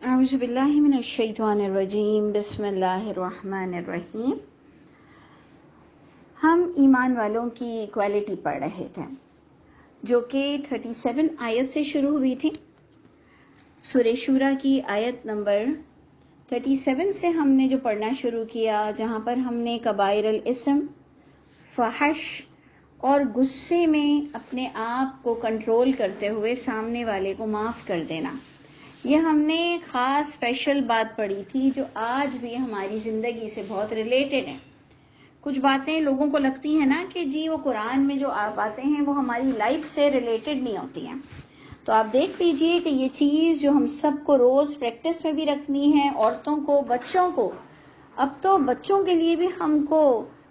اعوذ باللہ من الشیطان الرجیم بسم اللہ الرحمن الرحیم۔ ہم ایمان والوں کی کوالٹی پڑھ رہے تھے جو کہ 37 آیت سے شروع ہوئی تھی۔ سورہ شورى کی آیت نمبر 37 سے ہم نے جو پڑھنا شروع کیا، جہاں پر ہم نے کبائر الاسم، فحش اور غصے میں اپنے آپ کو کنٹرول کرتے ہوئے سامنے والے کو معاف کر دینا، یہ ہم نے خاص اسپیشل بات پڑھی تھی جو آج بھی ہماری زندگی سے بہت ریلیٹڈ ہے۔ کچھ باتیں لوگوں کو لگتی ہیں نا کہ جی وہ قرآن میں جو باتیں ہیں وہ ہماری لائف سے ریلیٹڈ نہیں ہوتی ہیں، تو آپ دیکھ لیجئے کہ یہ چیز جو ہم سب کو روز پریکٹس میں بھی رکھنی ہے، عورتوں کو، بچوں کو، اب تو بچوں کے لیے بھی ہم کو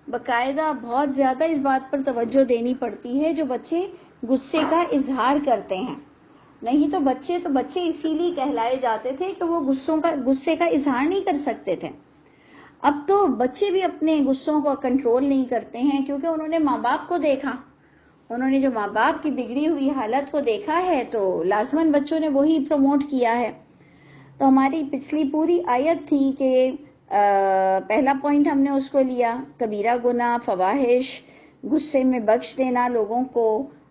باقاعدہ بہت زیادہ اس بات پر توجہ دینی پڑتی ہے جو بچے غصے کا اظہار کرتے ہیں۔ نہیں تو بچے اسی لیے کہلائے جاتے تھے کہ وہ غصے کا اظہار نہیں کر سکتے تھے۔ اب تو بچے بھی اپنے غصوں کو کنٹرول نہیں کرتے ہیں کیونکہ انہوں نے ماں باپ کو دیکھا، انہوں نے جو ماں باپ کی بگڑی ہوئی حالت کو دیکھا ہے تو لازماً بچوں نے وہی پروموٹ کیا ہے۔ تو ہماری پچھلی پوری آیت تھی کہ پہلا پوائنٹ ہم نے اس کو لیا، کبیرہ گناہ، فواحش، غصے میں بخش دینا لوگوں کو،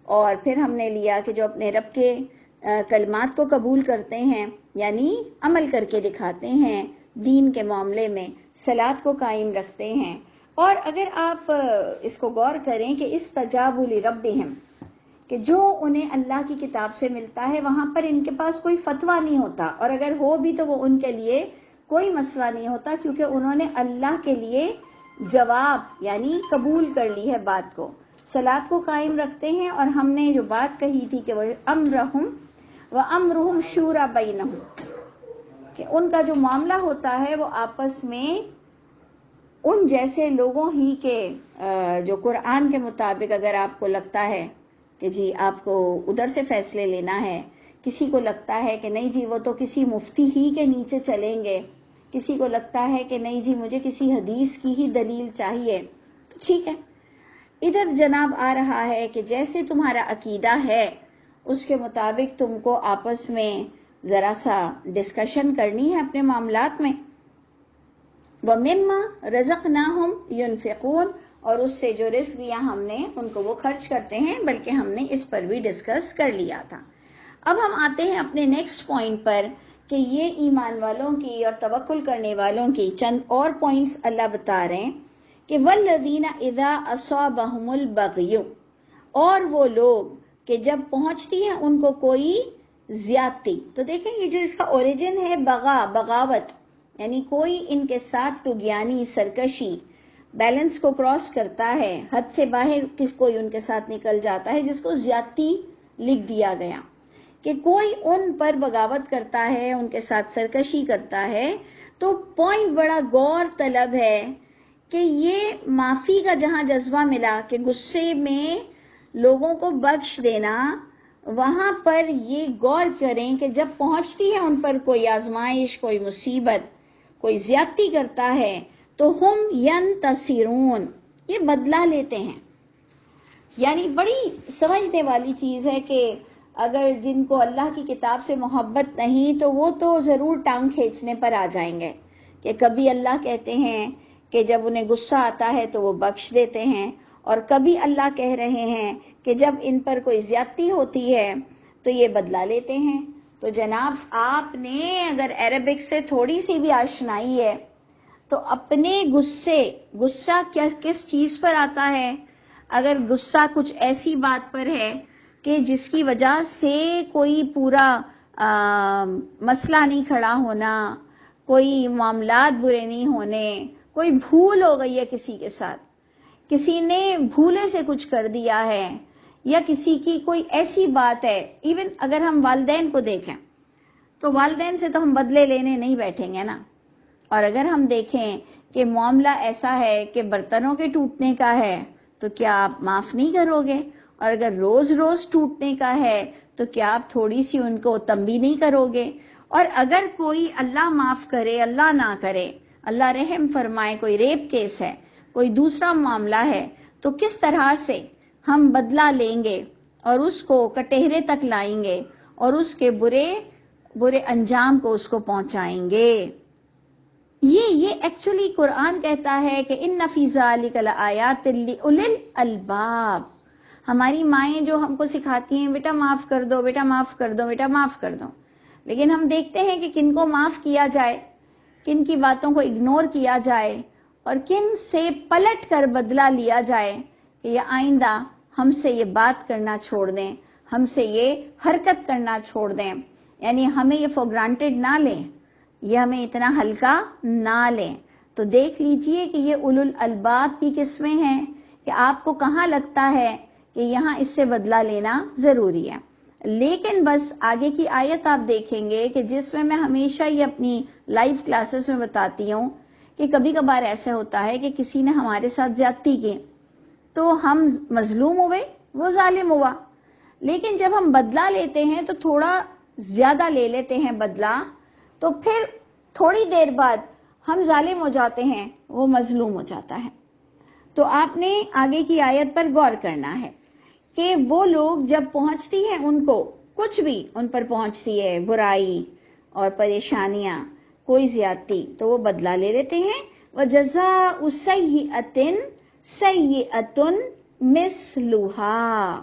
اور پھر ہم نے لیا کہ جو اپنے رب کے کلمات کو قبول کرتے ہیں، یعنی عمل کر کے دکھاتے ہیں، دین کے معاملے میں صلاۃ کو قائم رکھتے ہیں۔ اور اگر آپ اس کو غور کریں کہ استجابوا لربہم، کہ جو انہیں اللہ کی کتاب سے ملتا ہے وہاں پر ان کے پاس کوئی فتویٰ نہیں ہوتا، اور اگر ہو بھی تو وہ ان کے لیے کوئی مسئلہ نہیں ہوتا کیونکہ انہوں نے اللہ کے لیے جواب یعنی قبول کر لی ہے بات کو، صلاۃ کو قائم رکھتے ہیں۔ اور ہم نے جو بات کہی تھی کہ وہ امرہم وَأَمْرُهُمْ شُورَى بَيْنَهُمْ، کہ ان کا جو معاملہ ہوتا ہے وہ آپس میں ان جیسے لوگوں ہی کے جو قرآن کے مطابق، اگر آپ کو لگتا ہے کہ جی آپ کو ادھر سے فیصلے لینا ہے، کسی کو لگتا ہے کہ نہیں جی وہ تو کسی مفتی ہی کے نیچے چلیں گے، کسی کو لگتا ہے کہ نہیں جی مجھے کسی حدیث کی ہی دلیل چاہیے، تو ٹھیک ہے، ادھر جناب آ رہا ہے کہ جیسے تمہارا عقیدہ ہے اس کے مطابق تم کو آپس میں ذرا سا ڈسکشن کرنی ہے اپنے معاملات میں۔ وَمِمَّا رَزَقْنَاهُمْ يُنْفِقُونَ، اور اس سے جو رزق دیا ہم نے ان کو وہ خرچ کرتے ہیں، بلکہ ہم نے اس پر بھی ڈسکس کر لیا تھا۔ اب ہم آتے ہیں اپنے نیکسٹ پوائنٹ پر کہ یہ ایمان والوں کی اور توکل کرنے والوں کی چند اور پوائنٹس اللہ بتا رہے ہیں کہ وَالَّذِينَ إِذَا أَصَابَهُمُ الْبَغْيُ، اور وہ لوگ کہ جب پہنچتی ہے ان کو کوئی زیادتی، تو دیکھیں یہ جو اس کا اوریجن ہے بغاوت، یعنی کوئی ان کے ساتھ طغیانی، سرکشی، بیلنس کو کراس کرتا ہے، حد سے باہر کوئی ان کے ساتھ نکل جاتا ہے، جس کو زیادتی لکھ دیا گیا کہ کوئی ان پر بغاوت کرتا ہے، ان کے ساتھ سرکشی کرتا ہے، تو پوائنٹ بڑا غور طلب ہے کہ یہ معافی کا جہاں جذبہ ملا کہ غصے میں لوگوں کو بخش دینا، وہاں پر یہ غور کریں کہ جب پہنچتی ہے ان پر کوئی آزمائش، کوئی مصیبت، کوئی زیادتی کرتا ہے تو ہم ینتصرون، یہ بدلہ لیتے ہیں۔ یعنی بڑی سمجھنے والی چیز ہے کہ اگر جن کو اللہ کی کتاب سے محبت نہیں تو وہ تو ضرور ٹانگ کھینچنے پر آ جائیں گے کہ کبھی اللہ کہتے ہیں کہ جب انہیں غصہ آتا ہے تو وہ بخش دیتے ہیں، اور کبھی اللہ کہہ رہے ہیں کہ جب ان پر کوئی زیادتی ہوتی ہے تو یہ بدلہ لیتے ہیں۔ تو جناب آپ نے اگر عربک سے تھوڑی سی بھی آشنائی ہے تو اپنے غصہ کس چیز پر آتا ہے؟ اگر غصہ کچھ ایسی بات پر ہے کہ جس کی وجہ سے کوئی پورا مسئلہ نہیں کھڑا ہونا، کوئی معاملات برے نہیں ہونے، کوئی بھول ہو گئی ہے کسی کے ساتھ، کسی نے بھولے سے کچھ کر دیا ہے، یا کسی کی کوئی ایسی بات ہے، ایون اگر ہم والدین کو دیکھیں تو والدین سے تو ہم بدلے لینے نہیں بیٹھیں گے نا، اور اگر ہم دیکھیں کہ معاملہ ایسا ہے کہ برتنوں کے ٹوٹنے کا ہے تو کیا آپ معاف نہیں کرو گے؟ اور اگر روز روز ٹوٹنے کا ہے تو کیا آپ تھوڑی سی ان کو تنبیہ نہیں کرو گے؟ اور اگر کوئی اللہ معاف کرے، اللہ نہ کرے، اللہ رحم فرمائے، کوئی ریپ کیس ہے، کوئی دوسرا معاملہ ہے، تو کس طرح سے ہم بدلہ لیں گے اور اس کو کٹہرے تک لائیں گے اور اس کے برے برے انجام کو اس کو پہنچائیں گے. یہ ایکچولی قرآن کہتا ہے کہ ان فی ذالک لآیات لأولی الالباب. ہماری مائیں جو ہم کو سکھاتی ہیں بیٹا معاف کر دو، بیٹا معاف کر دو، بیٹا معاف کر دو، لیکن ہم دیکھتے ہیں کہ کن کو معاف کیا جائے، کن کی باتوں کو اگنور کیا جائے اور کن سے پلٹ کر بدلہ لیا جائے کہ یہ آئندہ ہم سے یہ بات کرنا چھوڑ دیں، ہم سے یہ حرکت کرنا چھوڑ دیں، یعنی ہمیں یہ فور گرانٹیڈ نہ لیں، یہ ہمیں اتنا ہلکا نہ لیں. تو دیکھ لیجئے کہ یہ اولو الالباب کی قسمیں ہیں کہ آپ کو کہاں لگتا ہے کہ یہاں اس سے بدلہ لینا ضروری ہے. لیکن بس آگے کی آیت آپ دیکھیں گے کہ جس میں ہمیشہ یہ اپنی لائیو کلاسز میں بتاتی ہوں کہ کبھی کبھار ایسا ہوتا ہے کہ کسی نے ہمارے ساتھ زیادتی کی تو ہم مظلوم ہوئے، وہ ظالم ہوا، لیکن جب ہم بدلہ لیتے ہیں تو تھوڑا زیادہ لے لیتے ہیں بدلہ، تو پھر تھوڑی دیر بعد ہم ظالم ہو جاتے ہیں، وہ مظلوم ہو جاتا ہے. تو آپ نے آگے کی آیت پر غور کرنا ہے کہ وہ لوگ جب پہنچتی ہیں ان کو کچھ بھی ان پر پہنچتی ہے، برائی اور پریشانیاں، کوئی زیادتی، تو وہ بدلہ لے لیتے ہیں. وَجَزَاءُ سَیِّئَةٍ سَیِّئَةٌ مِثْلُهَا.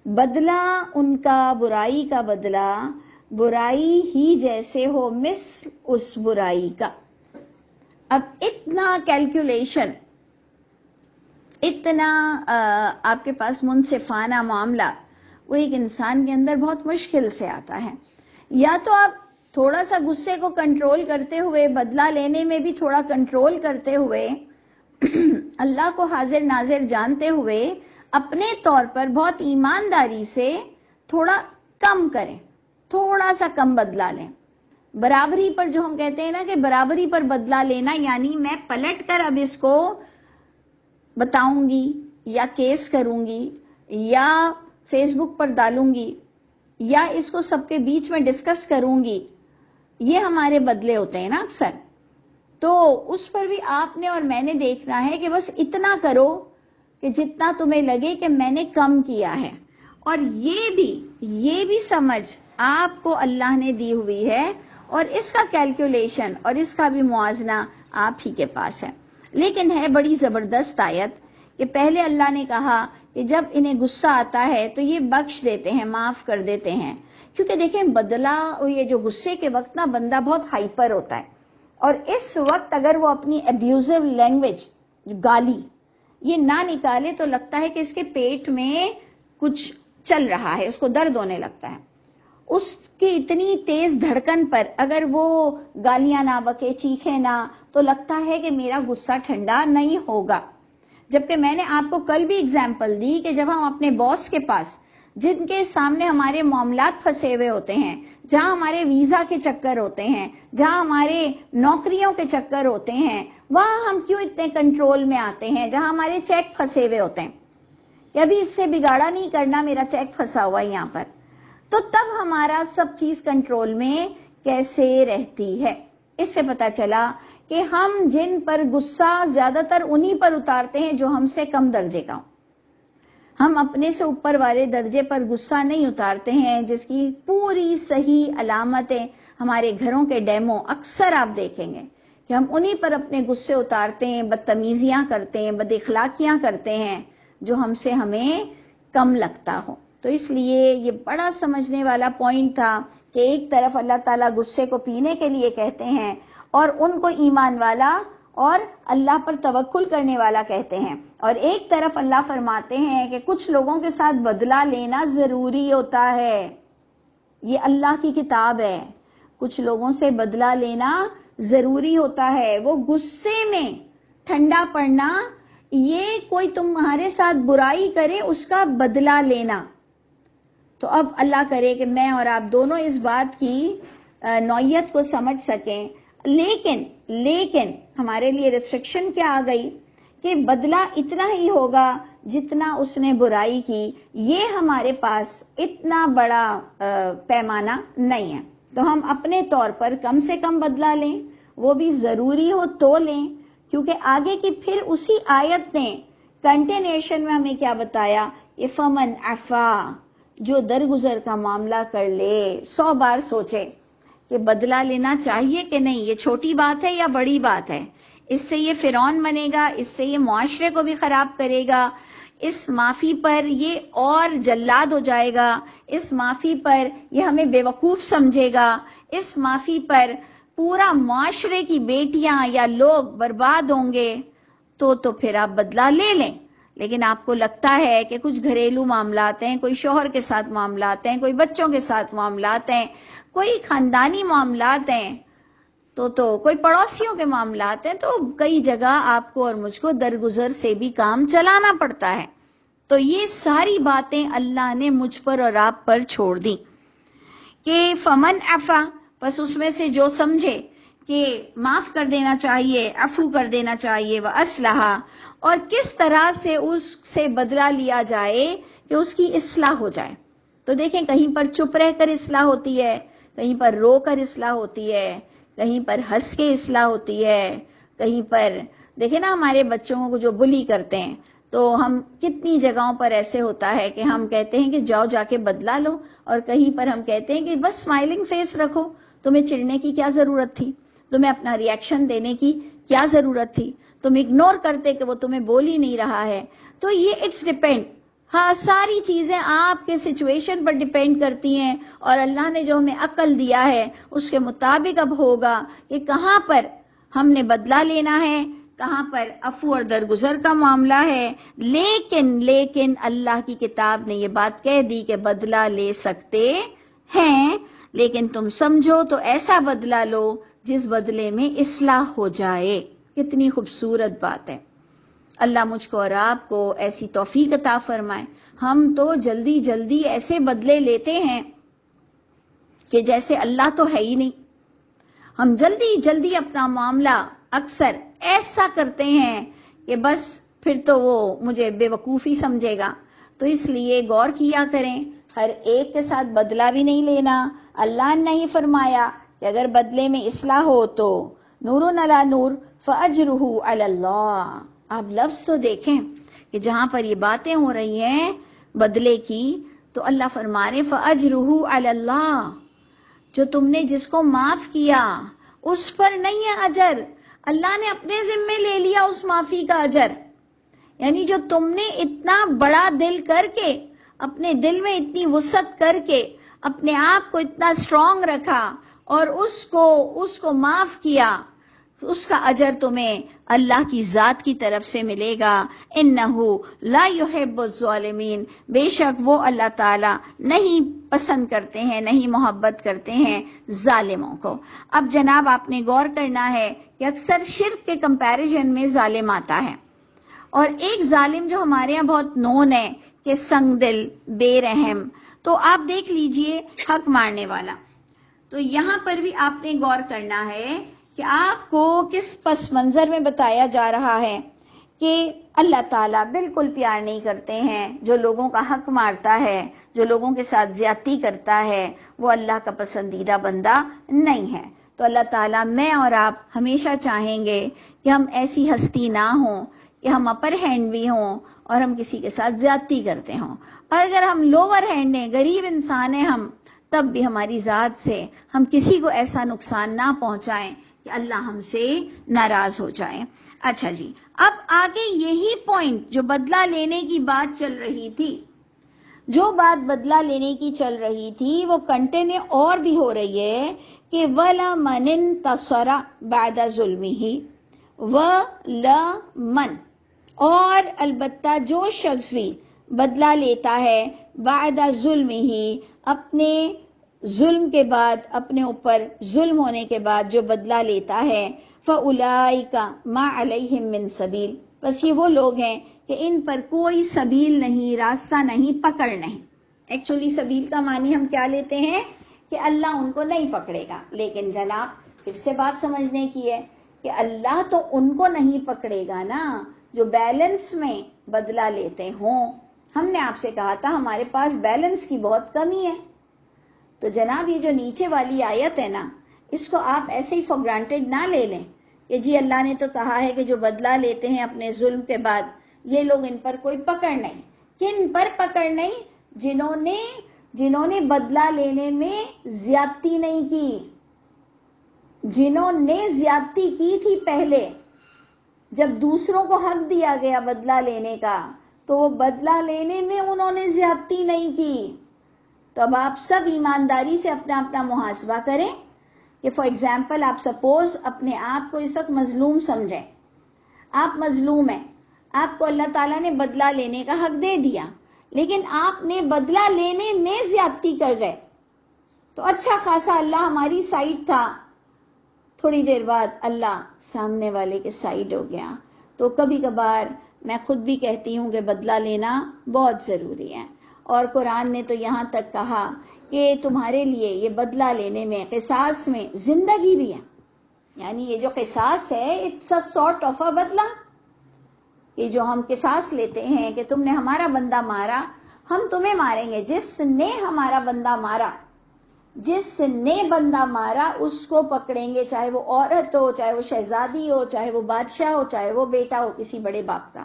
بدلہ ان کا، برائی کا بدلہ برائی ہی جیسے ہو، مثل اس برائی کا. اب اتنا کیلکولیشن، اتنا آپ کے پاس منصفانہ معاملہ وہ ایک انسان کے اندر بہت مشکل سے آتا ہے. یا تو آپ تھوڑا سا غصے کو کنٹرول کرتے ہوئے، بدلہ لینے میں بھی تھوڑا کنٹرول کرتے ہوئے، اللہ کو حاضر ناظر جانتے ہوئے اپنے طور پر بہت ایمانداری سے تھوڑا کم کریں، تھوڑا سا کم بدلہ لیں. برابری پر جو ہم کہتے ہیں نا کہ برابری پر بدلہ لینا، یعنی میں پلٹ کر اب اس کو بتاؤں گی یا کیس کروں گی یا فیس بک پر ڈالوں گی یا اس کو سب کے بیچ میں ڈسکس کروں گی، یہ ہمارے بدلے ہوتے ہیں نا اکثر. تو اس پر بھی آپ نے اور میں نے دیکھنا ہے کہ بس اتنا کرو کہ جتنا تمہیں لگے کہ میں نے کم کیا ہے. اور یہ بھی سمجھ آپ کو اللہ نے دی ہوئی ہے اور اس کا کیلکولیشن اور اس کا بھی موازنہ آپ ہی کے پاس ہے. لیکن ہے بڑی زبردست آیت کہ پہلے اللہ نے کہا کہ جب انہیں غصہ آتا ہے تو یہ بخش دیتے ہیں، معاف کر دیتے ہیں. کیونکہ دیکھیں بدلہ، یہ جو غصے کے وقت نا بندہ بہت ہائپر ہوتا ہے، اور اس وقت اگر وہ اپنی ابیوزو لینگویج، گالی یہ نہ نکالے تو لگتا ہے کہ اس کے پیٹ میں کچھ چل رہا ہے، اس کو درد ہونے لگتا ہے. اس کی اتنی تیز دھڑکن پر اگر وہ گالیاں نہ بکے، چیخے نہ، تو لگتا ہے کہ میرا غصہ ٹھنڈا نہیں ہوگا. جبکہ میں نے آپ کو کل بھی اگزامپل دی کہ جب ہم اپنے باس کے پاس، جن کے سامنے ہمارے معاملات پھنسے ہوئے ہوتے ہیں، جہاں ہمارے ویزا کے چکر ہوتے ہیں، جہاں ہمارے نوکریوں کے چکر ہوتے ہیں، وہاں ہم کیوں اتنے کنٹرول میں آتے ہیں؟ جہاں ہمارے چیک پھنسے ہوئے ہوتے ہیں کہ ابھی اس سے بگاڑا نہیں کرنا، میرا چیک پھنسا ہوا ہے یہاں پر، تو تب ہمارا سب چیز کنٹرول میں کیسے رہتی ہے؟ اس سے پتا چلا کہ ہم جن پر غصہ زیادہ تر انہی پر اتارتے ہیں جو ہم سے کم درجے کا ہوں. ہم اپنے سے اوپر والے درجے پر غصہ نہیں اتارتے ہیں، جس کی پوری صحیح علامتیں ہمارے گھروں کے ڈیمو اکثر آپ دیکھیں گے کہ ہم انہی پر اپنے غصے اتارتے ہیں، بدتمیزیاں کرتے ہیں، بد اخلاقیاں کرتے ہیں جو ہمیں کم لگتا ہو. تو اس لیے یہ بڑا سمجھنے والا پوائنٹ تھا کہ ایک طرف اللہ تعالیٰ غصے کو پینے کے لیے کہتے ہیں اور ان کو ایمان والا اور اللہ پر توکل کرنے والا کہتے ہیں، اور ایک طرف اللہ فرماتے ہیں کہ کچھ لوگوں کے ساتھ بدلہ لینا ضروری ہوتا ہے. یہ اللہ کی کتاب ہے، کچھ لوگوں سے بدلہ لینا ضروری ہوتا ہے. وہ غصے میں ٹھنڈا پڑنا، یہ کوئی تمہارے ساتھ برائی کرے اس کا بدلہ لینا. تو اب اللہ کرے کہ میں اور آپ دونوں اس بات کی نوعیت کو سمجھ سکیں. لیکن ہمارے لیے ریسٹرکشن کیا آ گئی کہ بدلہ اتنا ہی ہوگا جتنا اس نے برائی کی. یہ ہمارے پاس اتنا بڑا پیمانہ نہیں ہے، تو ہم اپنے طور پر کم سے کم بدلہ لیں، وہ بھی ضروری ہو تو لیں. کیونکہ آگے کی پھر اسی آیت نے کنٹینیشن میں ہمیں کیا بتایا، یہ فمن عفا، جو درگزر کا معاملہ کر لے 100 بار سوچے کہ بدلہ لینا چاہیے کہ نہیں، یہ چھوٹی بات ہے یا بڑی بات ہے، اس سے یہ فرعون بنے گا، اس سے یہ معاشرے کو بھی خراب کرے گا، اس معافی پر یہ اور جلاد ہو جائے گا، اس معافی پر یہ ہمیں بیوقوف سمجھے گا، اس معافی پر پورا معاشرے کی بیٹیاں یا لوگ برباد ہوں گے، تو پھر آپ بدلہ لے لیں۔ لیکن آپ کو لگتا ہے کہ کچھ گھریلو معاملات ہیں، کوئی شوہر کے ساتھ معاملات ہیں، کوئی بچوں کے ساتھ معاملات ہیں، کوئی خاندانی معاملات ہیں، تو کوئی پڑوسیوں کے معاملات ہیں، تو کئی جگہ آپ کو اور مجھ کو درگزر سے بھی کام چلانا پڑتا ہے۔ تو یہ ساری باتیں اللہ نے مجھ پر اور آپ پر چھوڑ دی کہ فمن عفا، بس اس میں سے جو سمجھے کہ معاف کر دینا چاہیے، عفو کر دینا چاہیے، وَأَصْلَحَ، اور کس طرح سے اس سے بدلہ لیا جائے کہ اس کی اصلاح ہو جائے۔ تو دیکھیں کہیں پر چپ رہ کر اصلاح ہوتی ہے، کہیں پر رو کر اصلاح ہوتی ہے، کہیں پر ہنس کے اصلاح ہوتی ہے، کہیں پر دیکھیں نا ہمارے بچوں کو جو بلی کرتے ہیں، تو ہم کتنی جگہوں پر ایسے ہوتا ہے کہ ہم کہتے ہیں کہ جاؤ جا کے بدلہ لو، اور کہیں پر ہم کہتے ہیں کہ بس اسمائلنگ فیس رکھو، تمہیں چڑھنے کی کیا ضرورت تھی، تمہیں اپنا ری ایکشن دینے کی کیا ضرورت تھی، تم اگنور کرتے کہ وہ تمہیں بول ہی نہیں رہا ہے۔ تو یہ اٹس ڈیپینڈ، ہاں ساری چیزیں آپ کے سچویشن پر ڈیپینڈ کرتی ہیں، اور اللہ نے جو ہمیں عقل دیا ہے اس کے مطابق اب ہوگا کہ کہاں پر ہم نے بدلہ لینا ہے، کہاں پر عفو اور درگزر کا معاملہ ہے۔ لیکن اللہ کی کتاب نے یہ بات کہہ دی کہ بدلہ لے سکتے ہیں، لیکن تم سمجھو تو ایسا بدلہ لو جس بدلے میں اصلاح ہو جائے۔ کتنی خوبصورت بات ہے۔ اللہ مجھ کو اور آپ کو ایسی توفیق عطا فرمائے۔ ہم تو جلدی جلدی ایسے بدلے لیتے ہیں کہ جیسے اللہ تو ہے ہی نہیں۔ ہم جلدی جلدی اپنا معاملہ اکثر ایسا کرتے ہیں کہ بس پھر تو وہ مجھے بے وقوفی سمجھے گا۔ تو اس لیے غور کیا کریں، ہر ایک کے ساتھ بدلہ بھی نہیں لینا۔ اللہ نے نہیں فرمایا کہ اگر بدلے میں اصلاح ہو تو نور علی نور فاجرہ علی اللہ۔ آپ لفظ تو دیکھیں کہ جہاں پر یہ باتیں ہو رہی ہیں بدلے کی، تو اللہ فرما رہے فاجرہ علی اللہ، جو تم نے جس کو معاف کیا اس پر نہیں ہے اجر، اللہ نے اپنے ذمے لے لیا اس معافی کا اجر۔ یعنی جو تم نے اتنا بڑا دل کر کے، اپنے دل میں اتنی وسعت کر کے، اپنے آپ کو اتنا اسٹرانگ رکھا اور اس کو معاف کیا، اس کا اجر تمہیں اللہ کی ذات کی طرف سے ملے گا۔ انہو لا یحب الظالمین، بے شک وہ اللہ تعالی نہیں پسند کرتے ہیں، نہیں محبت کرتے ہیں ظالموں کو۔ اب جناب آپ نے غور کرنا ہے کہ اکثر شرک کے کمپیریزن میں ظالم آتا ہے، اور ایک ظالم جو ہمارے یہاں بہت نون ہے کہ سنگ دل، بے رحم، تو آپ دیکھ لیجئے حق مارنے والا۔ تو یہاں پر بھی آپ نے غور کرنا ہے کہ آپ کو کس پس منظر میں بتایا جا رہا ہے کہ اللہ تعالیٰ بالکل پیار نہیں کرتے ہیں جو لوگوں کا حق مارتا ہے، جو لوگوں کے ساتھ زیادتی کرتا ہے، وہ اللہ کا پسندیدہ بندہ نہیں ہے۔ تو اللہ تعالیٰ میں اور آپ ہمیشہ چاہیں گے کہ ہم ایسی ہستی نہ ہوں کہ ہم اپر ہینڈ بھی ہوں اور ہم کسی کے ساتھ زیادتی کرتے ہوں، اور اگر ہم لوور ہینڈ ہیں، غریب انسان ہیں ہم، تب بھی ہماری ذات سے ہم کسی کو ایسا نقصان نہ پہنچائیں کہ اللہ ہم سے ناراض ہو جائے۔ اچھا جی، اب آگے یہی پوائنٹ جو بدلہ لینے کی بات چل رہی تھی، جو بات بدلہ لینے کی چل رہی تھی وہ کنٹینیو اور بھی ہو رہی ہے کہ وَلَمَنِ انتَصَرَ بَعْدَ ظُلْمِهِ، وَلَمَنْ، اور البتہ جو شخص بھی بدلہ لیتا ہے بعد ظلمه، اپنے ظلم کے بعد، اپنے اوپر ظلم ہونے کے بعد جو بدلہ لیتا ہے، فَأُولَئِكَ مَا عَلَيْهِم مِّن سَبِيلٍ، بس یہ وہ لوگ ہیں کہ ان پر کوئی سبیل نہیں، راستہ نہیں، پکڑ نہیں۔ ایکچولی سبیل کا معنی ہم کیا لیتے ہیں کہ اللہ ان کو نہیں پکڑے گا، لیکن جناب پھر سے بات سمجھنے کی ہے کہ اللہ تو ان کو نہیں پکڑے گا نا جو بیلنس میں بدلہ لیتے ہوں۔ ہم نے آپ سے کہا تھا ہمارے پاس بیلنس کی بہت کمی ہے، تو جناب یہ جو نیچے والی آیت ہے نا، اس کو آپ ایسے ہی فار گرانٹیڈ نہ لے لیں کہ جی اللہ نے تو کہا ہے کہ جو بدلہ لیتے ہیں اپنے ظلم کے بعد، یہ لوگ ان پر کوئی پکڑ نہیں۔ کن پر پکڑ نہیں؟ جنہوں نے بدلہ لینے میں زیادتی نہیں کی، جنہوں نے زیادتی کی تھی پہلے، جب دوسروں کو حق دیا گیا بدلہ لینے کا تو وہ بدلہ لینے میں انہوں نے زیادتی نہیں کی. تو اب آپ سب ایمانداری سے اپنا اپنا محاسبہ کریں کہ فار ایگزامپل آپ سپوز اپنے آپ کو اس وقت مظلوم سمجھیں. آپ مظلوم ہیں، آپ کو اللہ تعالیٰ نے بدلہ لینے کا حق دے دیا، لیکن آپ نے بدلہ لینے میں زیادتی کر گئے. تو اچھا خاصا اللہ ہماری سائیڈ تھا، تھوڑی دیر بعد اللہ سامنے والے کے سائیڈ ہو گیا. تو کبھی کبھار میں خود بھی کہتی ہوں کہ بدلہ لینا بہت ضروری ہے، اور قرآن نے تو یہاں تک کہا کہ تمہارے لیے یہ بدلہ لینے میں، قصاص میں زندگی بھی ہے. یعنی یہ جو قصاص ہے اٹس اے سارٹ آف اے بدلہ. یہ جو ہم قصاص لیتے ہیں کہ تم نے ہمارا بندہ مارا، ہم تمہیں ماریں گے. جس نے ہمارا بندہ مارا، جس نے بندہ مارا اس کو پکڑیں گے، چاہے وہ عورت ہو، چاہے وہ شہزادی ہو، چاہے وہ بادشاہ ہو، چاہے وہ بیٹا ہو کسی بڑے باپ کا.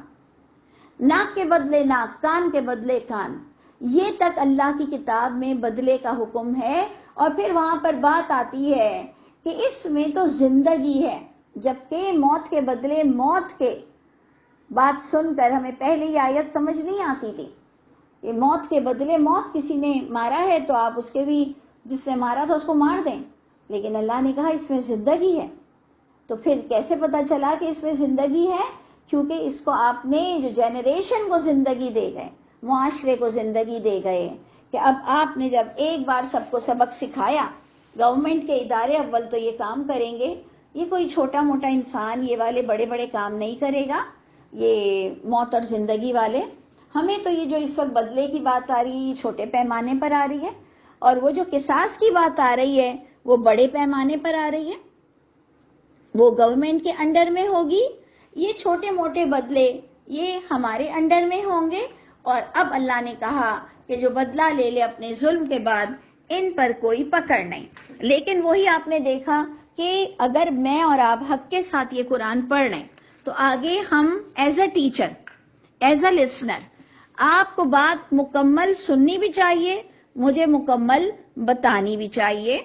ناک کے بدلے ناک، کان کے بدلے کان، یہ تک اللہ کی کتاب میں بدلے کا حکم ہے. اور پھر وہاں پر بات آتی ہے کہ اس میں تو زندگی ہے، جبکہ موت کے بدلے موت کے بات سن کر ہمیں پہلے یہ آیت سمجھ نہیں آتی تھی کہ موت کے بدلے موت. کسی نے مارا ہے تو آپ اس کے بھی، جس نے مارا تھا اس کو مار دیں، لیکن اللہ نے کہا اس میں زندگی ہے. تو پھر کیسے پتا چلا کہ اس میں زندگی ہے؟ کیونکہ اس کو آپ نے جو جنریشن کو زندگی دے گئے، معاشرے کو زندگی دے گئے، کہ اب آپ نے جب ایک بار سب کو سبق سکھایا. گورنمنٹ کے ادارے اول تو یہ کام کریں گے، یہ کوئی چھوٹا موٹا انسان یہ والے بڑے بڑے کام نہیں کرے گا، یہ موت اور زندگی والے. ہمیں تو یہ جو اس وقت بدلے کی بات آ رہی ہے چھوٹے پیمانے پر آ رہی ہے، اور وہ جو قصاص کی بات آ رہی ہے وہ بڑے پیمانے پر آ رہی ہے، وہ گورنمنٹ کے انڈر میں ہوگی. یہ چھوٹے موٹے بدلے یہ ہمارے انڈر میں ہوں گے. اور اب اللہ نے کہا کہ جو بدلہ لے لے اپنے ظلم کے بعد ان پر کوئی پکڑ نہیں. لیکن وہی آپ نے دیکھا کہ اگر میں اور آپ حق کے ساتھ یہ قرآن پڑھ لیں تو آگے ہم as a teacher, as a listener, آپ کو بات مکمل سننی بھی چاہیے، مجھے مکمل بتانی بھی چاہیے.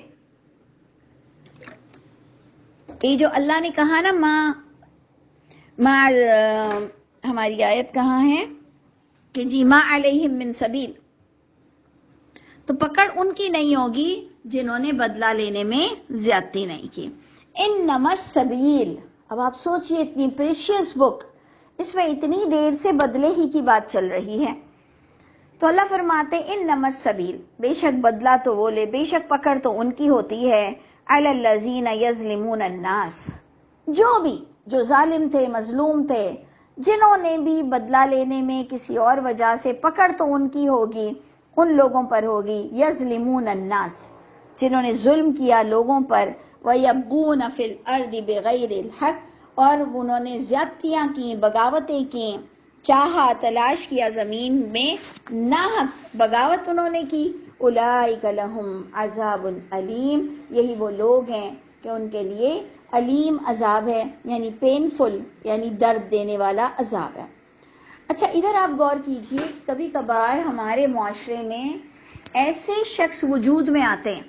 یہ جو اللہ نے کہا نا ماں ہماری آیت کہاں ہے کہ جی ما علیہم من سبیل، تو پکڑ ان کی نہیں ہوگی جنہوں نے بدلہ لینے میں زیادتی نہیں کی. انما السبیل، اب آپ سوچئے اتنی پریشیس بک، اس میں اتنی دیر سے بدلے ہی کی بات چل رہی ہے. تو اللہ فرماتے انما السبیل، بے شک بدلہ تو وہ لے، بے شک پکڑ تو ان کی ہوتی ہے، علی الذین یظلمون الناس، جو ظالم تھے، مظلوم تھے، جنہوں نے بھی بدلہ لینے میں کسی اور وجہ سے، پکڑ تو ان کی ہوگی، ان لوگوں پر ہوگی، یظلمون الناس، جنہوں نے ظلم کیا لوگوں پر، وَيَبْغُونَ فِي الْأَرْضِ بِغَيْرِ الْحَقِّ، اور انہوں نے زیادتیاں کی، بغاوتیں کی، چاہا تلاش کیا زمین میں ناحق بغاوت انہوں نے کی. اولئک لہم عذاب علیم، یہی وہ لوگ ہیں کہ ان کے لیے علیم عذاب ہے، یعنی پینفل، یعنی درد دینے والا عذاب ہے. اچھا ادھر آپ غور کیجئے کہ کبھی کبھار ہمارے معاشرے میں ایسے شخص وجود میں آتے ہیں،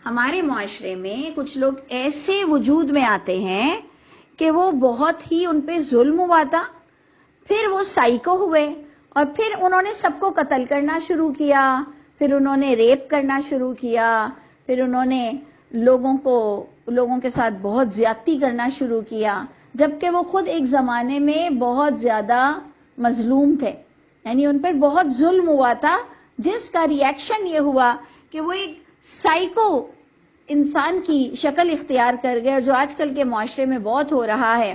ہمارے معاشرے میں کچھ لوگ ایسے وجود میں آتے ہیں کہ وہ بہت ہی ان پہ ظلم ہوا تھا، پھر وہ سائیکو ہوئے، اور پھر انہوں نے سب کو قتل کرنا شروع کیا، پھر انہوں نے ریپ کرنا شروع کیا، پھر انہوں نے لوگوں کے ساتھ بہت زیادتی کرنا شروع کیا، جبکہ وہ خود ایک زمانے میں بہت زیادہ مظلوم تھے، یعنی ان پر بہت ظلم ہوا تھا، جس کا ری ایکشن یہ ہوا کہ وہ ایک سائیکو انسان کی شکل اختیار کر گئے. اور جو آج کل کے معاشرے میں بہت ہو رہا ہے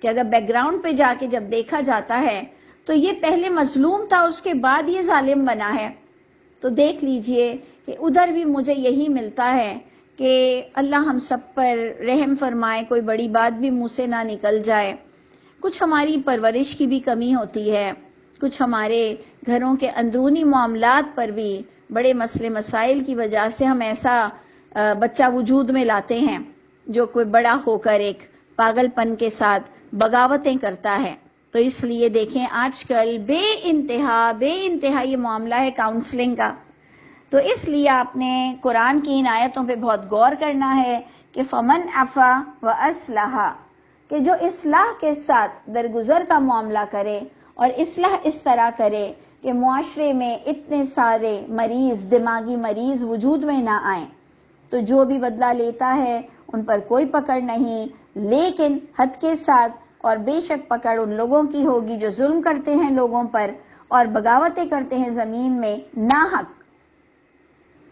کہ اگر بیک گراؤنڈ پہ جا کے جب دیکھا جاتا ہے تو یہ پہلے مظلوم تھا، اس کے بعد یہ ظالم بنا ہے. تو دیکھ لیجئے کہ ادھر بھی مجھے یہی ملتا ہے کہ اللہ ہم سب پر رحم فرمائے، کوئی بڑی بات بھی منہ سے نہ نکل جائے. کچھ ہماری پرورش کی بھی کمی ہوتی ہے، کچھ ہمارے گھروں کے اندرونی معاملات پر بھی بڑے مسئلے مسائل کی وجہ سے ہم ایسا بچہ وجود میں لاتے ہیں جو کوئی بڑا ہو کر ایک پاگل پن کے ساتھ بغاوتیں کرتا ہے. تو اس لیے دیکھیں آج کل بے انتہا یہ معاملہ ہے کاؤنسلنگ کا. تو اس لیے آپ نے قرآن کی ان آیتوں پہ بہت غور کرنا ہے کہ فمن عفا و اصلح، کہ جو اصلاح کے ساتھ درگزر کا معاملہ کرے اور اصلاح اس طرح کرے کہ معاشرے میں اتنے سارے دماغی مریض وجود میں نہ آئیں. تو جو بھی بدلہ لیتا ہے ان پر کوئی پکڑ نہیں، لیکن حد کے ساتھ، اور بے شک پکڑ ان لوگوں کی ہوگی جو ظلم کرتے ہیں لوگوں پر اور بغاوتیں کرتے ہیں زمین میں ناحق،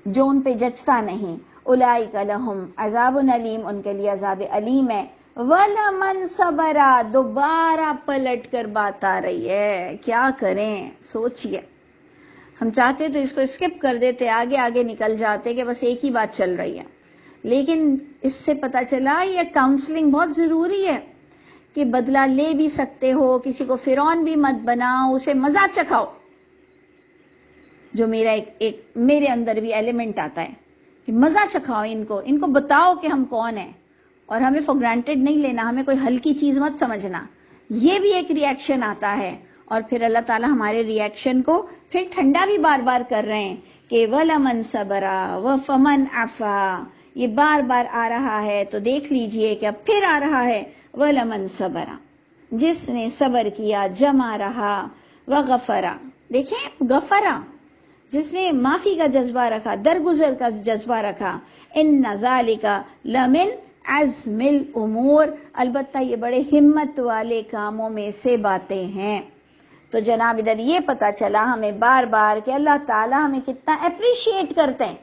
جو ان پہ جچتا نہیں. اولئک لہم عذاب علیم، ان کے لیے عذاب علیم ہے. وَلَمَنْ صَبَرَ، دوبارہ پلٹ کر بات آ رہی ہے. کیا کریں سوچئے. ہم چاہتے تو اس کو اسکپ کر دیتے، آگے نکل جاتے کہ بس ایک ہی بات چل رہی ہے، لیکن اس سے پتہ چلا یہ کاؤنسلنگ بہت ضروری ہے کہ بدلہ لے بھی سکتے ہو، کسی کو فرعون بھی مت بناؤ، اسے مزہ چکھاؤ. جو میرے اندر بھی ایلیمنٹ آتا ہے کہ مزہ چکھاؤ ان کو بتاؤ کہ ہم کون ہیں، اور ہمیں فور گرانٹیڈ نہیں لینا، ہمیں کوئی ہلکی چیز مت سمجھنا. یہ بھی ایک ری ایکشن آتا ہے، اور پھر اللہ تعالیٰ ہمارے ری ایکشن کو پھر ٹھنڈا بھی بار بار کر رہے ہیں کہ وَلَمَنْ صَبَرَ وَفَمَنْ عَفَا. یہ بار بار آ رہا ہے، تو دیکھ لیجئے کہ اب پھر آ رہا ہے وَلَمَنْ صَبَرَ، جس نے صبر کیا، جمع رہا، وَغَفَرَ. دیکھیں غفرہ، جس نے معافی کا جذبہ رکھا، درگزر کا جذبہ رکھا. اِنَّ ذَلِكَ لَمِنْ عَزْمِ الْأُمُورِ، البتہ یہ بڑے ہمت والے کاموں میں سے باتیں ہیں. تو جناب ادھر یہ پتا چلا ہمیں بار بار کہ اللہ تعالیٰ ہمیں کتنا اپریشیٹ کرتے ہیں،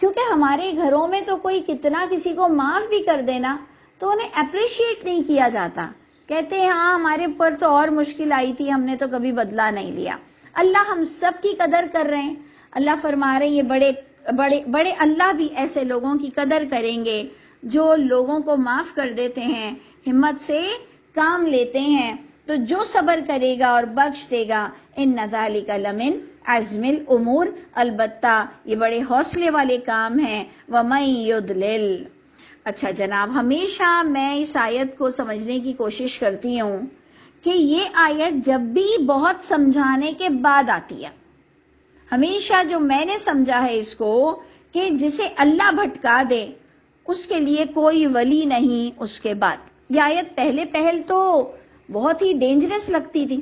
کیونکہ ہمارے گھروں میں تو کوئی کتنا کسی کو معاف بھی کر دینا تو انہیں اپریشیٹ نہیں کیا جاتا. کہتے ہیں ہاں ہمارے پر تو اور مشکل آئی تھی، ہم نے تو کبھی بدلہ نہیں لیا. اللہ ہم سب کی قدر کر رہے ہیں. اللہ فرما رہے ہیں یہ بڑے اللہ بھی ایسے لوگوں کی قدر کریں گے جو لوگوں کو معاف کر دیتے ہیں، ہمت سے کام لیتے ہیں. تو جو صبر کرے گا اور بخش دے گا، ان ذالک لمن عزم الامور، البتہ یہ بڑے حوصلے والے کام ہیں. ومن یضلل. اچھا جناب، ہمیشہ میں اس آیت کو سمجھنے کی کوشش کرتی ہوں کہ یہ آیت جب بھی بہت سمجھانے کے بعد آتی ہے، ہمیشہ جو میں نے سمجھا ہے اس کو کہ جسے اللہ بھٹکا دے اس کے لیے کوئی ولی نہیں اس کے بعد. یہ آیت پہل تو بہت ہی ڈینجرس لگتی تھی.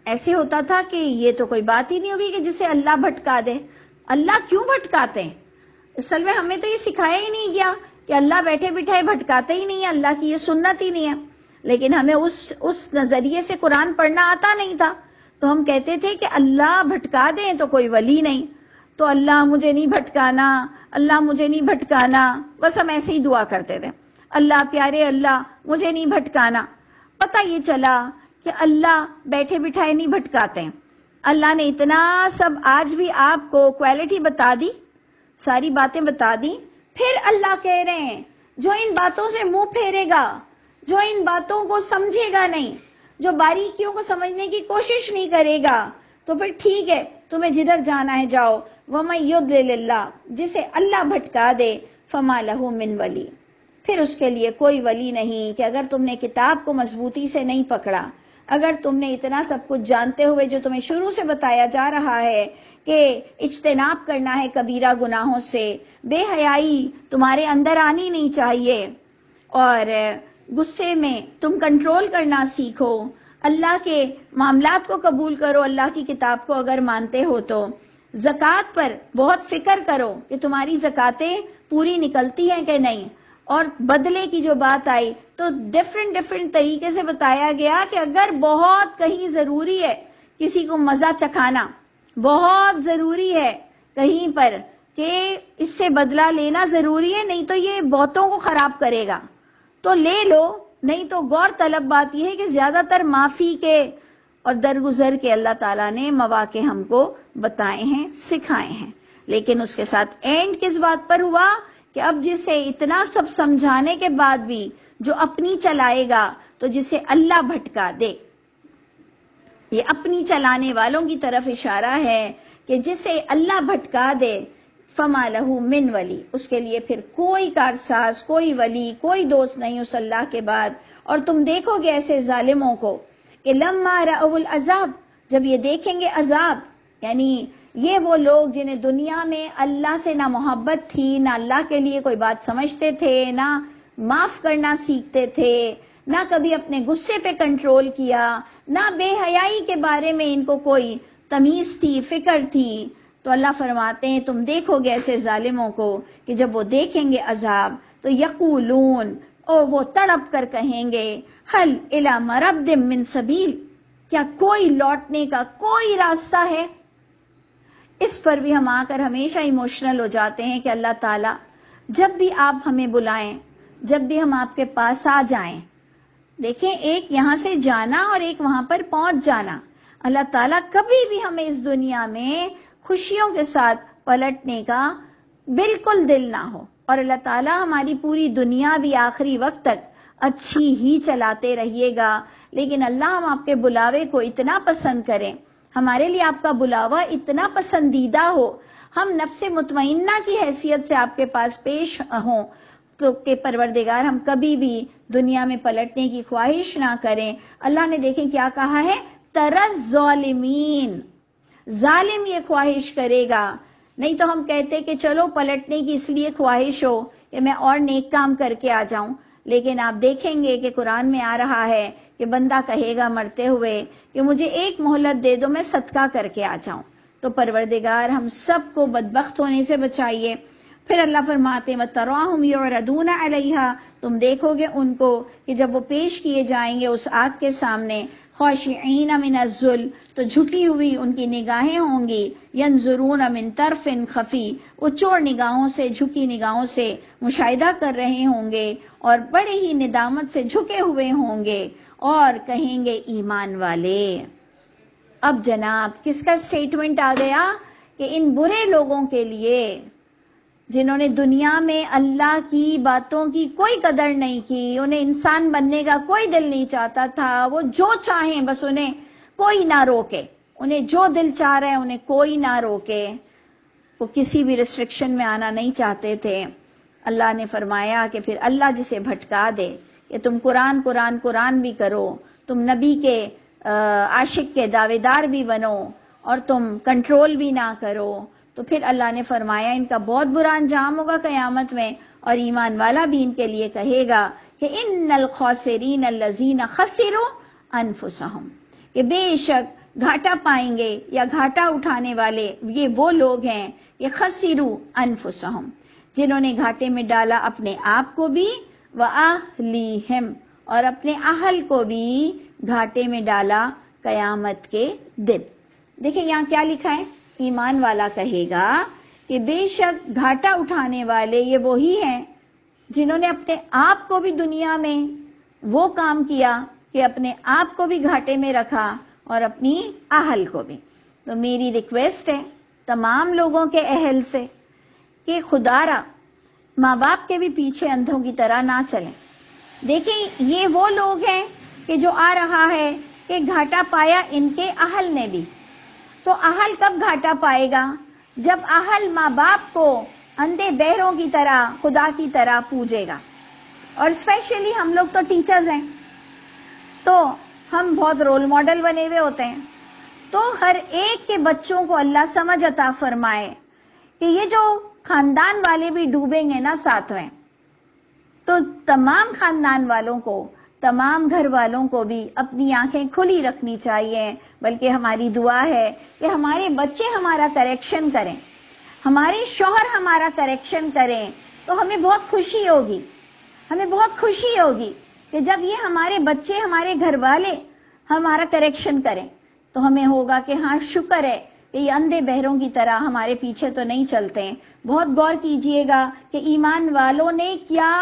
ایسے ہوتا تھا کہ یہ تو کوئی بات ہی نہیں ہوگی کہ جسے اللہ بھٹکا دے. اللہ کیوں بھٹکاتے ہیں؟ اصل میں ہمیں تو یہ سکھایا ہی نہیں گیا کہ اللہ بیٹھے بٹھائے بھٹکاتے ہی نہیں ہے، اللہ کی یہ سنت ہی نہیں ہے. لیکن ہمیں اس نظریے سے قرآن پڑھنا آتا نہیں تھا، تو ہم کہتے تھے کہ اللہ بھٹکا دیں تو کوئی ولی نہیں، تو اللہ مجھے نہیں بھٹکانا، اللہ مجھے نہیں بھٹکانا. بس ہم ایسے ہی دعا کرتے تھے، اللہ پیارے اللہ مجھے نہیں بھٹکانا. پتہ یہ چلا کہ اللہ بیٹھے بٹھائے نہیں بھٹکاتے ہیں. اللہ نے اتنا سب آج بھی آپ کو کوالٹی بتا دی، ساری باتیں بتا دی. پھر اللہ کہہ رہے ہیں جو ان باتوں سے منہ پھیرے گا، جو ان باتوں کو سمجھے گا نہیں، جو باریکیوں کو سمجھنے کی کوشش نہیں کرے گا، تو پھر ٹھیک ہے تمہیں جدھر جانا ہے جاؤ. وَمَن یُضْلِلِ اللَّهُ، جسے اللہ بھٹکا دے، فَمَا لَهُ مِن وَلِی، پھر اس کے لیے کوئی ولی نہیں. کہ اگر تم نے کتاب کو مضبوطی سے نہیں پکڑا، اگر تم نے اتنا سب کچھ جانتے ہوئے جو تمہیں شروع سے بتایا جا رہا ہے کہ اجتناب کرنا ہے کبیرہ گناہوں سے، بے حیائی تمہارے اندر آنی نہیں چاہیے، اور غصے میں تم کنٹرول کرنا سیکھو، اللہ کے معاملات کو قبول کرو، اللہ کی کتاب کو اگر مانتے ہو تو. زکوٰۃ پر بہت فکر کرو کہ تمہاری زکاتیں پوری نکلتی ہیں کہ نہیں. اور بدلے کی جو بات آئی تو ڈفرنٹ طریقے سے بتایا گیا کہ اگر بہت کہیں ضروری ہے کسی کو مزہ چکھانا، بہت ضروری ہے کہیں پر کہ اس سے بدلہ لینا ضروری ہے، نہیں تو یہ بہتوں کو خراب کرے گا، تو لے لو. نہیں تو غور طلب بات یہ ہے کہ زیادہ تر معافی کے اور درگزر کے اللہ تعالیٰ نے مواقع ہم کو بتائے ہیں، سکھائے ہیں. لیکن اس کے ساتھ اینڈ کس بات پر ہوا کہ اب جسے اتنا سب سمجھانے کے بعد بھی جو اپنی چلائے گا، تو جسے اللہ بھٹکا دے. یہ اپنی چلانے والوں کی طرف اشارہ ہے کہ جسے اللہ بھٹکا دے، فما لہو من ولی، اس کے لیے پھر کوئی کارساز، کوئی ولی، کوئی دوست نہیں اس اللہ کے بعد. اور تم دیکھو گے ایسے ظالموں کو کہ لما رأوا العذاب، جب یہ دیکھیں گے عذاب، یعنی یہ وہ لوگ جنہیں دنیا میں اللہ سے نہ محبت تھی، نہ اللہ کے لیے کوئی بات سمجھتے تھے، نہ معاف کرنا سیکھتے تھے، نہ کبھی اپنے غصے پہ کنٹرول کیا، نہ بے حیائی کے بارے میں ان کو کوئی تمیز تھی، فکر تھی، تو اللہ فرماتے ہیں تم دیکھو گے ایسے ظالموں کو کہ جب وہ دیکھیں گے عذاب تو یقولون، او وہ تڑپ کر کہیں گے، حل الی مرد من سبیل، کیا کوئی لوٹنے کا کوئی راستہ ہے؟ اس پر بھی ہم آ کر ہمیشہ ایموشنل ہو جاتے ہیں کہ اللہ تعالیٰ جب بھی آپ ہمیں بلائیں، جب بھی ہم آپ کے پاس آ جائیں، دیکھیں ایک یہاں سے جانا اور ایک وہاں پر پہنچ جانا، اللہ تعالیٰ کبھی بھی ہمیں اس دنیا میں خوشیوں کے ساتھ پلٹنے کا بالکل دل نہ ہو، اور اللہ تعالیٰ ہماری پوری دنیا بھی آخری وقت تک اچھی ہی چلاتے رہیے گا، لیکن اللہ ہم آپ کے بلاوے کو اتنا پسند کریں، ہمارے لیے آپ کا بلاوا اتنا پسندیدہ ہو، ہم نفس مطمئنہ کی حیثیت سے آپ کے پاس پیش ہوں، تو کہ پروردگار ہم کبھی بھی دنیا میں پلٹنے کی خواہش نہ کریں۔ اللہ نے دیکھیں کیا کہا ہے، ترس ظالمین، ظالم یہ خواہش کرے گا، نہیں تو ہم کہتے کہ چلو پلٹنے کی اس لیے خواہش ہو کہ میں اور نیک کام کر کے آ جاؤں، لیکن آپ دیکھیں گے کہ قرآن میں آ رہا ہے کہ بندہ کہے گا مرتے ہوئے کہ مجھے ایک مہلت دے دو، میں صدقہ کر کے آ جاؤں۔ تو پروردگار ہم سب کو بدبخت ہونے سے بچائیے۔ پھر اللہ فرماتے وَتَرَاهُمْ يُعْرَضُونَ عَلَيْهَا، تم دیکھو گے ان کو کہ جب وہ پیش کیے جائیں گے اس آگ کے سامنے، خاشعین من الذل، تو جھکی ہوئی ان کی نگاہیں ہوں گی، ینظرون من طرف خفی، وہ چور نگاہوں سے، جھکی نگاہوں سے مشاہدہ کر رہے ہوں گے اور بڑے ہی ندامت سے جھکے ہوئے ہوں گے، اور کہیں گے ایمان والے۔ اب جناب کس کا سٹیٹمنٹ آ گیا کہ ان برے لوگوں کے لیے جنہوں نے دنیا میں اللہ کی باتوں کی کوئی قدر نہیں کی، انہیں انسان بننے کا کوئی دل نہیں چاہتا تھا، وہ جو چاہیں بس انہیں کوئی نہ روکے، انہیں جو دل چاہ رہا ہے انہیں کوئی نہ روکے، وہ کسی بھی ریسٹرکشن میں آنا نہیں چاہتے تھے۔ اللہ نے فرمایا کہ پھر اللہ جسے بھٹکا دے کہ تم قرآن بھی کرو، تم نبی کے عاشق کے دعوے دار بھی بنو اور تم کنٹرول بھی نہ کرو، تو پھر اللہ نے فرمایا ان کا بہت برا انجام ہوگا قیامت میں، اور ایمان والا بھی ان کے لیے کہے گا کہ ان الخاسرین الذین خسروا انفسہم، کہ بے شک گھاٹا پائیں گے یا گھاٹا اٹھانے والے یہ وہ لوگ ہیں، یہ خسروا انفسہم، جنہوں نے گھاٹے میں ڈالا اپنے آپ کو بھی، وَأَهْلِهِمْ، اور اپنے اہل کو بھی گھاٹے میں ڈالا قیامت کے دن۔ دیکھیں یہاں کیا لکھا ہے، ایمان والا کہے گا کہ بے شک گھاٹا اٹھانے والے یہ وہی ہیں جنہوں نے اپنے آپ کو بھی دنیا میں وہ کام کیا کہ اپنے آپ کو بھی گھاٹے میں رکھا اور اپنی اہل کو بھی۔ تو میری ریکویسٹ ہے تمام لوگوں کے اہل سے کہ خدا را ماں باپ کے بھی پیچھے اندھوں کی طرح نہ چلیں۔ دیکھیں یہ وہ لوگ ہیں کہ جو آ رہا ہے کہ گھاٹا پایا ان کے اہل نے بھی، تو اہل کب گھاٹا پائے گا؟ جب اہل ماں باپ کو اندھے بہروں کی طرح خدا کی طرح پوجے گا، اور اسپیشلی ہم لوگ تو ٹیچرز ہیں تو ہم بہت رول ماڈل بنے ہوئے ہوتے ہیں، تو ہر ایک کے بچوں کو اللہ سمجھ عطا فرمائے کہ یہ جو خاندان والے بھی ڈوبیں گے نا ساتھ میں، تو تمام خاندان والوں کو، تمام گھر والوں کو بھی اپنی آنکھیں کھلی رکھنی چاہیے، بلکہ ہماری دعا ہے کہ ہمارے بچے ہمارا کریکشن کریں، ہمارے شوہر ہمارا کریکشن کریں، تو ہمیں بہت خوشی ہوگی، ہمیں بہت خوشی ہوگی کہ جب یہ ہمارے بچے، ہمارے گھر والے ہمارا کریکشن کریں، تو ہمیں ہوگا کہ ہاں شکر ہے کہ یہ اندھے بہروں کی طرح ہمارے پیچھے تو نہیں چلتے ہیں۔ بہت غور کیجئے گا کہ ایمان والوں نے کیا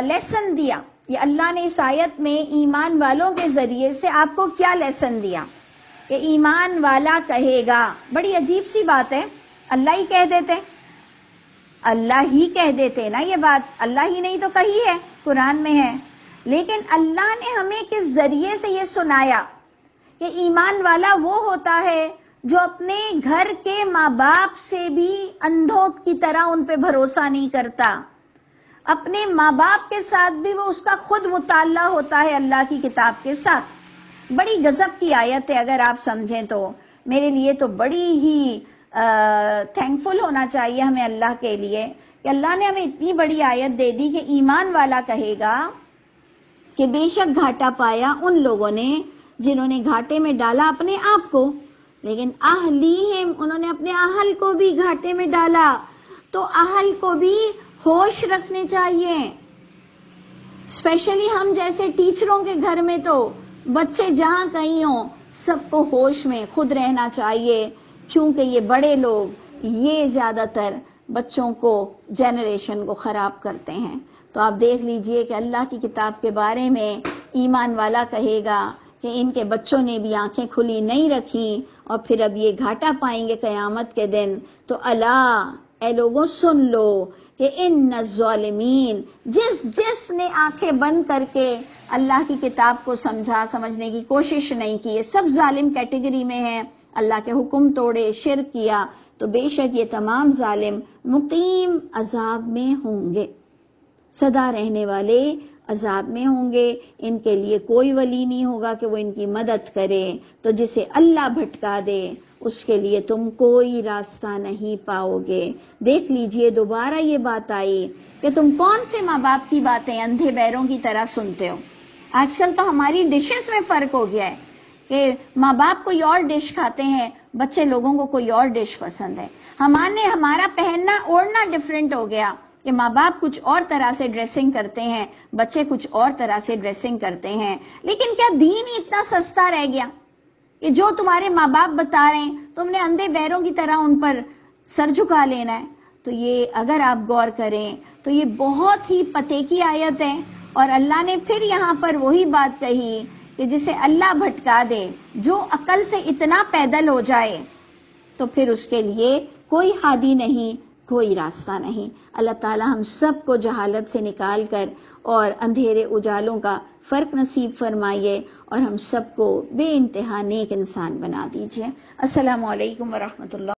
لیسن دیا، یہ اللہ نے اس آیت میں ایمان والوں کے ذریعے سے آپ کو کیا لیسن دیا کہ ایمان والا کہے گا۔ بڑی عجیب سی بات ہے، اللہ ہی کہہ دیتے، اللہ ہی کہہ دیتے نا، یہ بات اللہ ہی نہیں تو کہی ہے، قرآن میں ہے، لیکن اللہ نے ہمیں کس ذریعے سے یہ سنایا کہ ایمان والا وہ ہوتا ہے جو اپنے گھر کے ماں باپ سے بھی اندھوں کی طرح ان پہ بھروسہ نہیں کرتا، اپنے ماں باپ کے ساتھ بھی وہ اس کا خود مطالعہ ہوتا ہے اللہ کی کتاب کے ساتھ، بڑی گزب کی آیت ہے اگر آپ سمجھیں تو. میرے لیے تو بڑی ہی تھینکفل ہونا چاہیے ہمیں اللہ کے لیے کہ اللہ نے ہمیں اتنی بڑی آیت دے دی کہ ایمان والا کہے گا کہ بے شک گھاٹا پایا ان لوگوں نے جنہوں نے گھاٹے میں ڈالا اپنے آپ کو، لیکن اہلیہم، انہوں نے اپنے اہل کو بھی گھاٹے میں ڈالا. تو اہل کو بھی ہوش رکھنے چاہیے. اسپیشلی ہم جیسے ٹیچروں کے گھر میں تو بچے جہاں کہیں ہوں سب کو ہوش میں خود رہنا چاہیے، کیونکہ یہ بڑے لوگ یہ زیادہ تر بچوں کو، جنریشن کو خراب کرتے ہیں. تو آپ دیکھ لیجئے کہ اللہ کی کتاب کے بارے میں ایمان والا کہے گا کہ ان کے بچوں نے بھی آنکھیں کھلی نہیں رکھی اور پھر اب یہ گھاٹا پائیں گے قیامت کے دن. تو الا، اے لوگوں سن لو کہ ان الظالمین، جس نے آنکھیں بند کر کے اللہ کی کتاب کو سمجھنے کی کوشش نہیں کی، یہ سب ظالم کیٹیگری میں ہیں. اللہ کے حکم توڑے، شرک کیا، تو بے شک یہ تمام ظالم مقیم عذاب میں ہوں گے، سدا رہنے والے عذاب میں ہوں گے. ان کے لیے کوئی ولی نہیں ہوگا کہ وہ ان کی مدد کرے. تو جسے اللہ بھٹکا دے اس کے لیے تم کوئی راستہ نہیں پاؤ گے. دیکھ لیجئے دوبارہ یہ بات آئی کہ تم کون سے ماں باپ کی باتیں اندھے بہروں کی طرح سنتے ہو. آج کل تو ہماری ڈشز میں فرق ہو گیا ہے کہ ماں باپ کوئی اور ڈش کھاتے ہیں، بچے لوگوں کو کوئی اور ڈش پسند ہے. ہمارا پہننا اوڑھنا ڈیفرنٹ ہو گیا کہ ماں باپ کچھ اور طرح سے ڈریسنگ کرتے ہیں، بچے کچھ اور طرح سے ڈریسنگ کرتے ہیں. لیکن کیا دین ہی اتنا سستا رہ گیا کہ جو تمہارے ماں باپ بتا رہے ہیں تم نے اندھے بہروں کی طرح ان پر سر جھکا لینا ہے؟ تو یہ اگر آپ غور کریں تو یہ بہت ہی پتے کی آیت ہے. اور اللہ نے پھر یہاں پر وہی بات کہی کہ جسے اللہ بھٹکا دے، جو عقل سے اتنا پیدل ہو جائے تو پھر اس کے لیے کوئی ہادی نہیں، کوئی راستہ نہیں. اللہ تعالی ہم سب کو جہالت سے نکال کر اور اندھیرے اجالوں کا فرق نصیب فرمائیے اور ہم سب کو بے انتہا نیک انسان بنا دیجیے. السلام علیکم ورحمۃ اللہ.